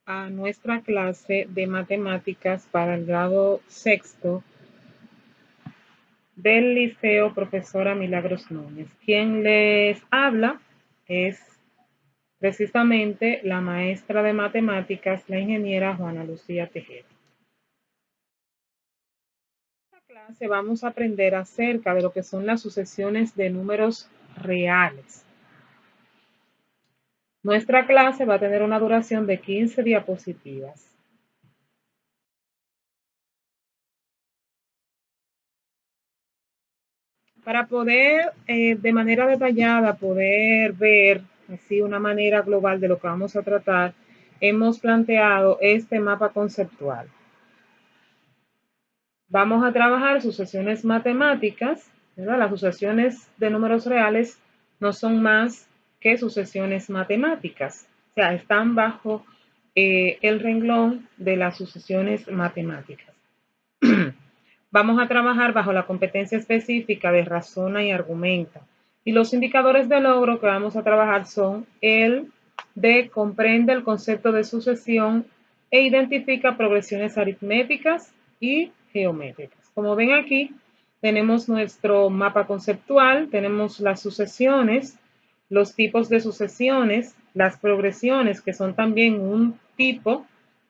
a nuestra clase de matemáticas para el grado sexto del Liceo Profesora Milagros Núñez. Quien les habla es precisamente la maestra de matemáticas, la ingeniera Juana Lucía Tejeda. En esta clase vamos a aprender acerca de lo que son las sucesiones de números reales. Nuestra clase va a tener una duración de 15 diapositivas. Para poder de manera detallada poder ver así una manera global de lo que vamos a tratar, hemos planteado este mapa conceptual. Vamos a trabajar sucesiones matemáticas, ¿verdad? Las sucesiones de números reales no son más que sucesiones matemáticas, o sea, están bajo el renglón de las sucesiones matemáticas. Vamos a trabajar bajo la competencia específica de razona y argumenta. Y los indicadores de logro que vamos a trabajar son el de comprende el concepto de sucesión e identifica progresiones aritméticas y geométricas. Como ven aquí, tenemos nuestro mapa conceptual, tenemos las sucesiones, los tipos de sucesiones, las progresiones, que son también un tipo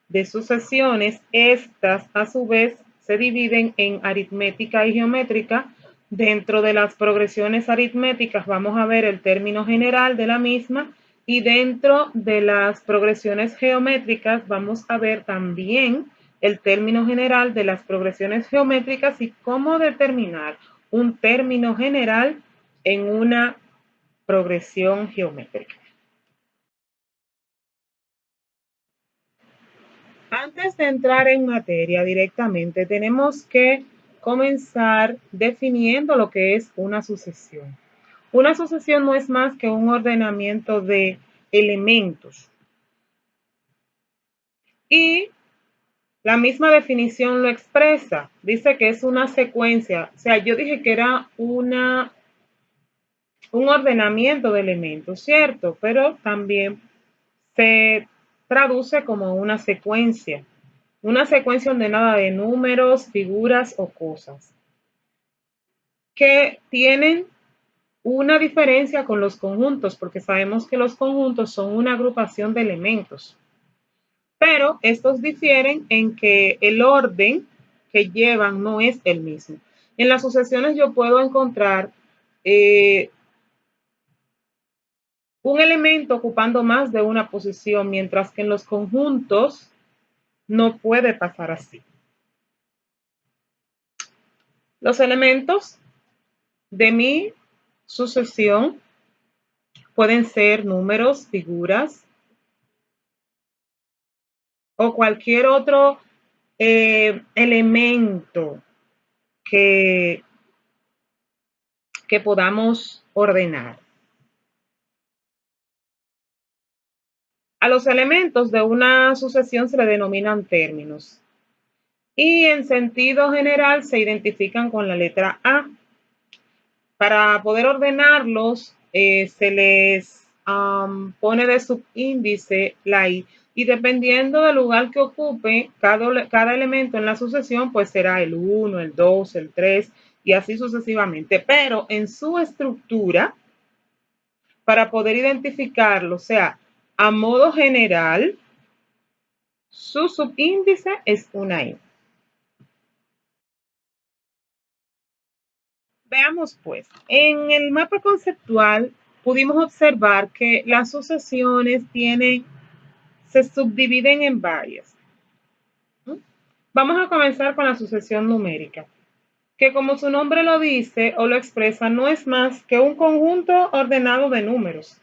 de sucesiones. Estas, a su vez, se dividen en aritmética y geométrica. Dentro de las progresiones aritméticas vamos a ver el término general de la misma y dentro de las progresiones geométricas vamos a ver también el término general de las progresiones geométricas y cómo determinar un término general en una progresión geométrica. Antes de entrar en materia directamente, tenemos que comenzar definiendo lo que es una sucesión. Una sucesión no es más que un ordenamiento de elementos. Y la misma definición lo expresa. Dice que es una secuencia. O sea, yo dije que era un ordenamiento de elementos, ¿cierto? Pero también se traduce como una secuencia ordenada de números, figuras o cosas, que tienen una diferencia con los conjuntos, porque sabemos que los conjuntos son una agrupación de elementos, pero estos difieren en que el orden que llevan no es el mismo. En las sucesiones yo puedo encontrar un elemento ocupando más de una posición, mientras que en los conjuntos no puede pasar así. Los elementos de mi sucesión pueden ser números, figuras o cualquier otro elemento que podamos ordenar. A los elementos de una sucesión se le denominan términos y en sentido general se identifican con la letra A. Para poder ordenarlos, se les pone de subíndice la I y dependiendo del lugar que ocupe cada elemento en la sucesión, pues será el 1, el 2, el 3 y así sucesivamente. Pero en su estructura, para poder identificarlo, o sea, a modo general, su subíndice es una I. Veamos pues, en el mapa conceptual pudimos observar que las sucesiones se subdividen en varias. Vamos a comenzar con la sucesión numérica, que como su nombre lo dice o lo expresa, no es más que un conjunto ordenado de números.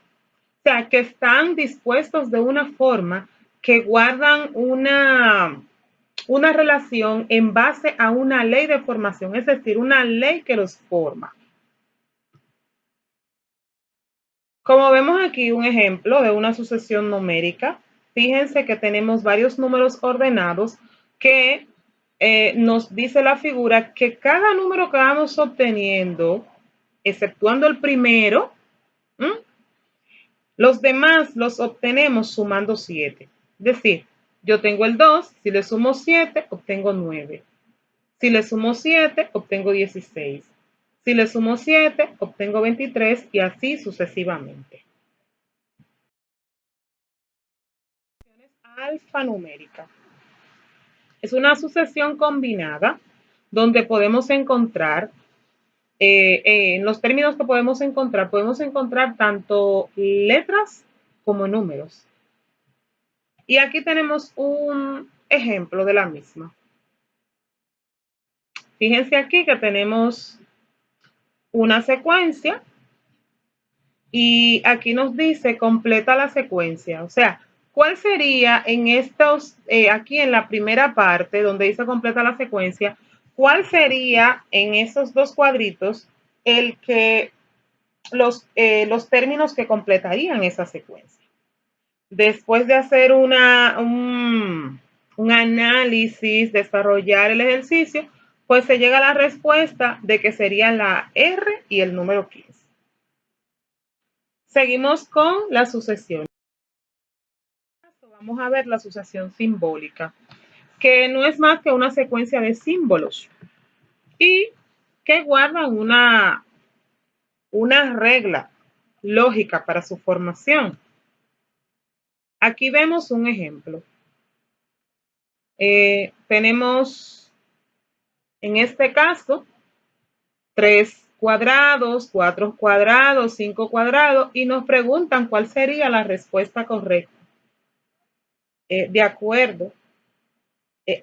O sea, que están dispuestos de una forma que guardan una relación en base a una ley de formación, es decir, una ley que los forma. Como vemos aquí un ejemplo de una sucesión numérica, fíjense que tenemos varios números ordenados que nos dice la figura que cada número que vamos obteniendo, exceptuando el primero, los demás los obtenemos sumando 7. Es decir, Yo tengo el 2, si le sumo 7, obtengo 9. Si le sumo 7, obtengo 16. Si le sumo 7, obtengo 23 y así sucesivamente. Alfanumérica. Es una sucesión combinada donde podemos encontrar, en los términos que podemos encontrar tanto letras como números. Y aquí tenemos un ejemplo de la misma. Fíjense aquí que tenemos una secuencia y aquí nos dice completa la secuencia. O sea, ¿cuál sería en estos, aquí en la primera parte donde dice completa la secuencia, cuál sería en esos dos cuadritos el que los términos que completarían esa secuencia? Después de hacer un análisis, desarrollar el ejercicio, pues se llega a la respuesta de que serían la R y el número 15. Seguimos con la sucesión. Vamos a ver la sucesión simbólica, que no es más que una secuencia de símbolos y que guardan una regla lógica para su formación. Aquí vemos un ejemplo. Tenemos, en este caso, 3 cuadrados, 4 cuadrados, 5 cuadrados, y nos preguntan cuál sería la respuesta correcta. De acuerdo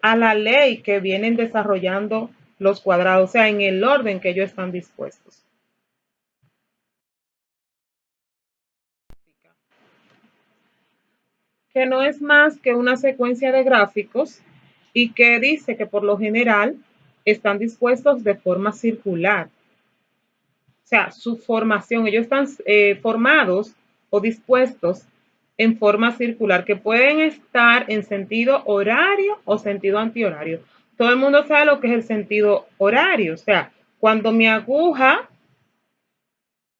a la ley que vienen desarrollando los cuadrados, o sea, en el orden que ellos están dispuestos. Que no es más que una secuencia de gráficos y que dice que por lo general están dispuestos de forma circular. O sea, su formación, ellos están formados o dispuestos en forma circular, que pueden estar en sentido horario o sentido antihorario. Todo el mundo sabe lo que es el sentido horario, o sea, cuando mi aguja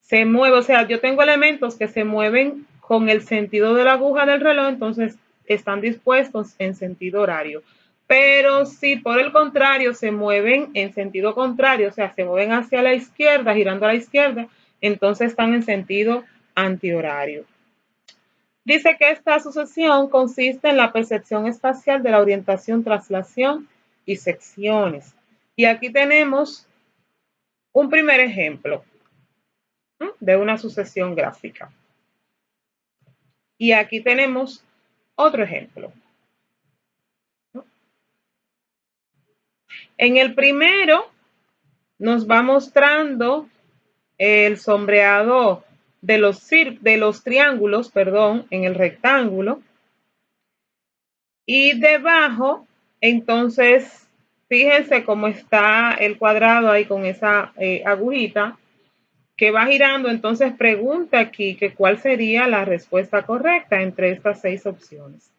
se mueve, o sea, yo tengo elementos que se mueven con el sentido de la aguja del reloj, entonces están dispuestos en sentido horario. Pero si por el contrario se mueven en sentido contrario, o sea, se mueven hacia la izquierda, girando a la izquierda, entonces están en sentido antihorario. Dice que esta sucesión consiste en la percepción espacial de la orientación, traslación y secciones. Y aquí tenemos un primer ejemplo de una sucesión gráfica. Y aquí tenemos otro ejemplo. En el primero nos va mostrando el sombreado de los triángulos, perdón, en el rectángulo. Y debajo, entonces, fíjense cómo está el cuadrado ahí con esa agujita que va girando. Entonces pregunta aquí que cuál sería la respuesta correcta entre estas 6 opciones.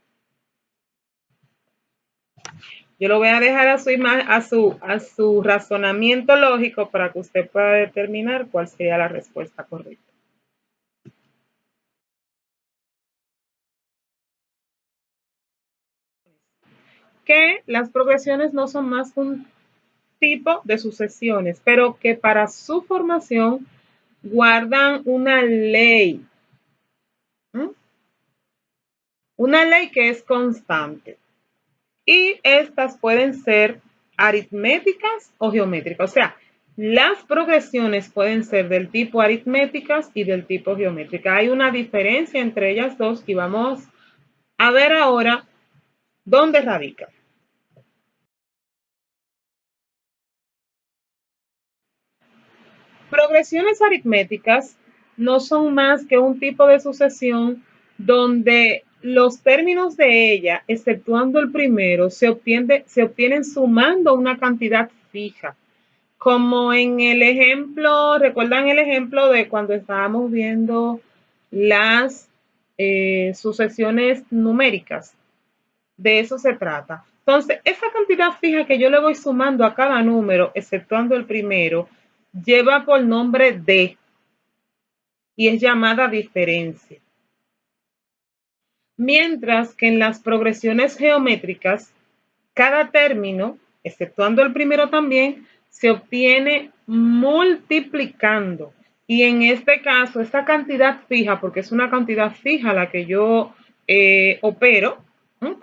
Yo lo voy a dejar a su razonamiento lógico para que usted pueda determinar cuál sería la respuesta correcta. Que las progresiones no son más que un tipo de sucesiones, pero que para su formación guardan una ley. Una ley que es constante. Y estas pueden ser aritméticas o geométricas. O sea, las progresiones pueden ser del tipo aritméticas y del tipo geométrica. Hay una diferencia entre ellas dos y vamos a ver ahora dónde radica. Progresiones aritméticas no son más que un tipo de sucesión donde los términos de ella, exceptuando el primero, se obtienen sumando una cantidad fija. Como en el ejemplo, ¿recuerdan el ejemplo de cuando estábamos viendo las sucesiones numéricas? De eso se trata. Entonces, esa cantidad fija que yo le voy sumando a cada número, exceptuando el primero, lleva por nombre D y es llamada diferencia. Mientras que en las progresiones geométricas, cada término, exceptuando el primero también, se obtiene multiplicando. Y en este caso, esta cantidad fija, porque es una cantidad fija la que yo opero, o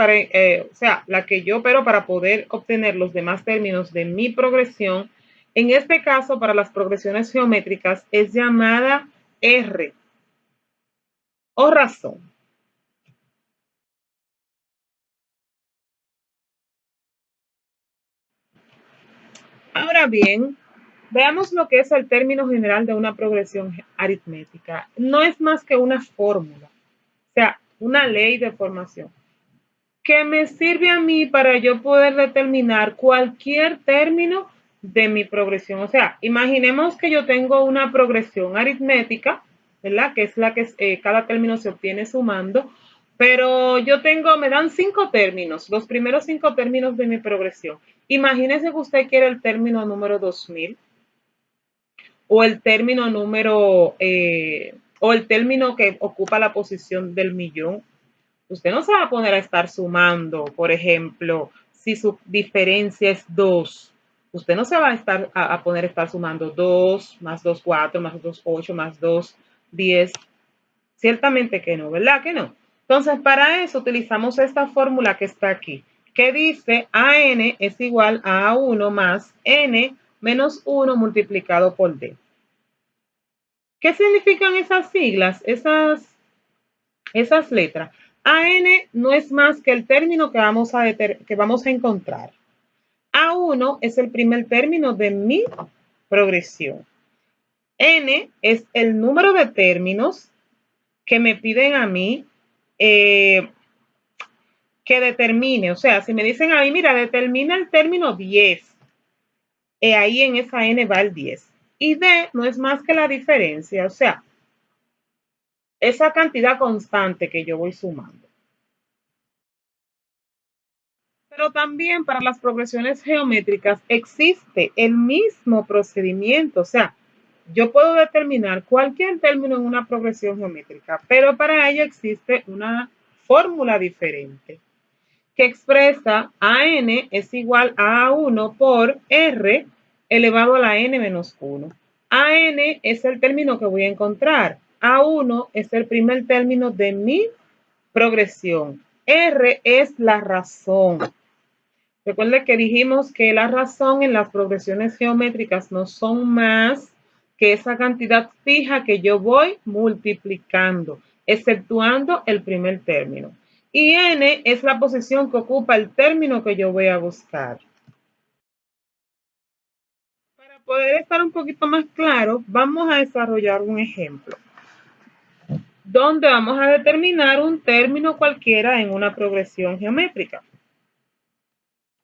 sea, la que yo opero para poder obtener los demás términos de mi progresión, en este caso, para las progresiones geométricas, es llamada R o razón. Ahora bien, veamos lo que es el término general de una progresión aritmética. No es más que una fórmula, o sea, una ley de formación, que me sirve a mí para yo poder determinar cualquier término de mi progresión. O sea, imaginemos que yo tengo una progresión aritmética, ¿verdad? Que es la que cada término se obtiene sumando, pero me dan 5 términos, los primeros 5 términos de mi progresión. Imagínese que usted quiere el término número 2000 o el término o el término que ocupa la posición del millón. Usted no se va a poner a estar sumando, por ejemplo, si su diferencia es 2. Usted no se va a poner a estar sumando 2 más 2, 4, más 2, 8, más 2, 10. Ciertamente que no, ¿verdad que no? Entonces, para eso utilizamos esta fórmula que está aquí, que dice AN es igual a A1 más N menos 1 multiplicado por D. ¿Qué significan esas siglas, esas letras? AN no es más que el término que vamos a encontrar. A1 es el primer término de mi progresión. N es el número de términos que me piden a mí que determine. O sea, si me dicen a mí, mira, determina el término 10, ahí en esa N va el 10. Y D no es más que la diferencia, o sea, esa cantidad constante que yo voy sumando. Pero también para las progresiones geométricas existe el mismo procedimiento, o sea, yo puedo determinar cualquier término en una progresión geométrica, pero para ello existe una fórmula diferente que expresa AN es igual a A1 por R elevado a la N menos 1. AN es el término que voy a encontrar. A1 es el primer término de mi progresión. R es la razón. Recuerde que dijimos que la razón en las progresiones geométricas no son más que esa cantidad fija que yo voy multiplicando, exceptuando el primer término. Y n es la posición que ocupa el término que yo voy a buscar. Para poder estar un poquito más claro, vamos a desarrollar un ejemplo donde vamos a determinar un término cualquiera en una progresión geométrica.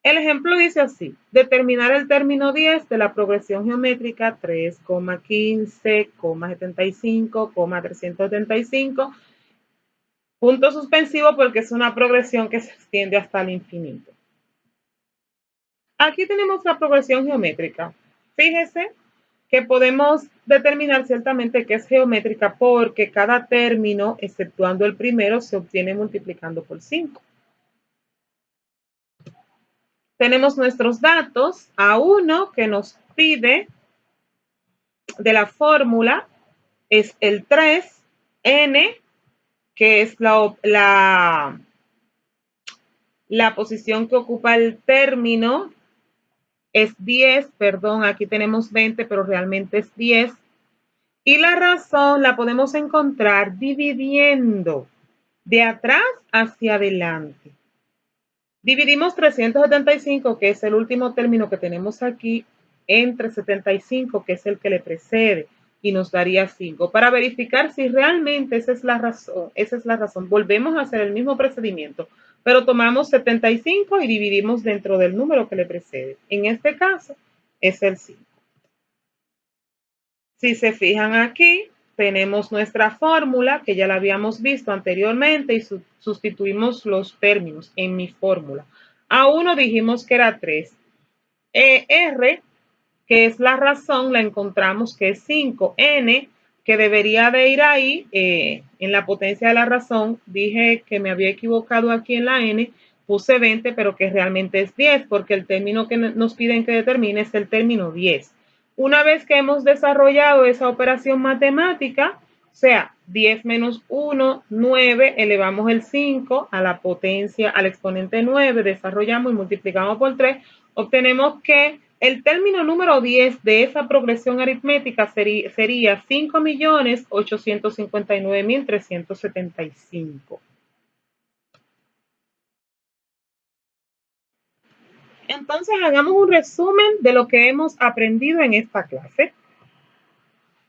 El ejemplo dice así: determinar el término 10 de la progresión geométrica 3,15,75,375, punto suspensivo porque es una progresión que se extiende hasta el infinito. Aquí tenemos la progresión geométrica. Fíjese que podemos determinar ciertamente que es geométrica porque cada término, exceptuando el primero, se obtiene multiplicando por 5. Tenemos nuestros datos, A1 que nos pide de la fórmula es el 3, N, que es la posición que ocupa el término, es 10, perdón, aquí tenemos 20, pero realmente es 10. Y la razón la podemos encontrar dividiendo de atrás hacia adelante. Dividimos 375, que es el último término que tenemos aquí, entre 75, que es el que le precede, y nos daría 5. Para verificar si realmente esa es la razón, volvemos a hacer el mismo procedimiento, pero tomamos 75 y dividimos dentro del número que le precede. En este caso, es el 5. Si se fijan aquí, tenemos nuestra fórmula que ya la habíamos visto anteriormente y sustituimos los términos en mi fórmula. A1 dijimos que era 3. R, que es la razón, la encontramos que es 5. N, que debería de ir ahí en la potencia de la razón. Dije que me había equivocado aquí en la n, puse 20, pero que realmente es 10, porque el término que nos piden que determine es el término 10. Una vez que hemos desarrollado esa operación matemática, o sea, 10 menos 1, 9, elevamos el 5 a la potencia, al exponente 9, desarrollamos y multiplicamos por 3, obtenemos que el término número 10 de esa progresión aritmética sería 5.859.375. Entonces, hagamos un resumen de lo que hemos aprendido en esta clase.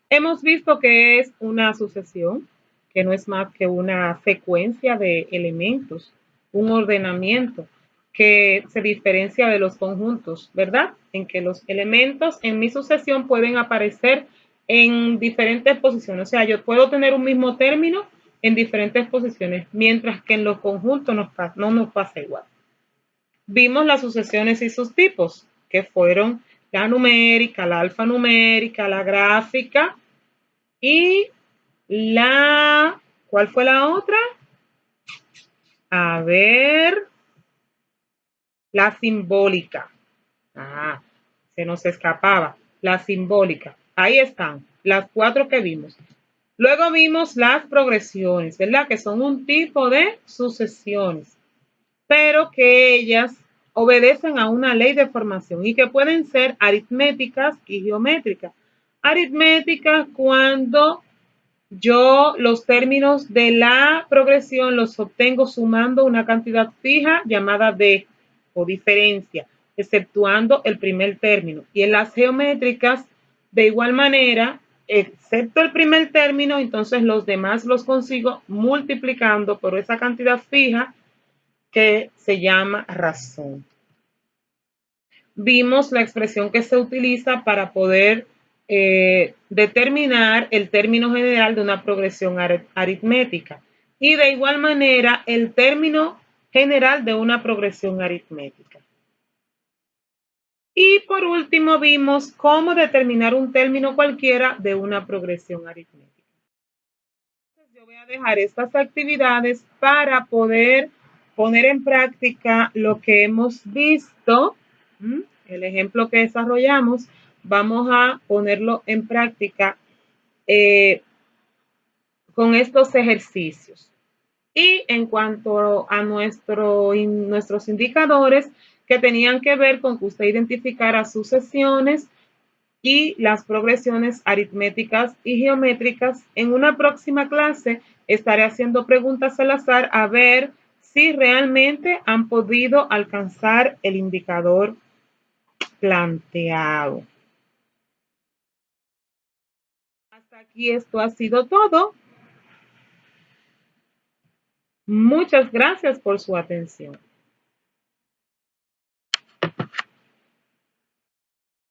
Hemos visto que es una sucesión, que no es más que una secuencia de elementos, un ordenamiento que se diferencia de los conjuntos, ¿verdad? En que los elementos en mi sucesión pueden aparecer en diferentes posiciones. O sea, yo puedo tener un mismo término en diferentes posiciones, mientras que en los conjuntos no nos pasa igual. Vimos las sucesiones y sus tipos, que fueron la numérica, la alfanumérica, la gráfica y ¿cuál fue la otra? A ver, la simbólica. Ah, se nos escapaba. La simbólica. Ahí están, las 4 que vimos. Luego vimos las progresiones, ¿verdad? Que son un tipo de sucesiones, pero que ellas obedecen a una ley de formación y que pueden ser aritméticas y geométricas. Aritméticas cuando yo los términos de la progresión los obtengo sumando una cantidad fija llamada d o diferencia, exceptuando el primer término. Y en las geométricas, de igual manera, excepto el primer término, entonces los demás los consigo multiplicando por esa cantidad fija que se llama razón. Vimos la expresión que se utiliza para poder determinar el término general de una progresión aritmética y de igual manera el término general de una progresión aritmética. Y por último vimos cómo determinar un término cualquiera de una progresión aritmética. Entonces, yo voy a dejar estas actividades para poder poner en práctica lo que hemos visto. El ejemplo que desarrollamos, vamos a ponerlo en práctica con estos ejercicios. Y en cuanto a nuestros indicadores, que tenían que ver con que usted identificara sucesiones y las progresiones aritméticas y geométricas, en una próxima clase estaré haciendo preguntas al azar a ver si realmente han podido alcanzar el indicador planteado. Hasta aquí esto ha sido todo. Muchas gracias por su atención.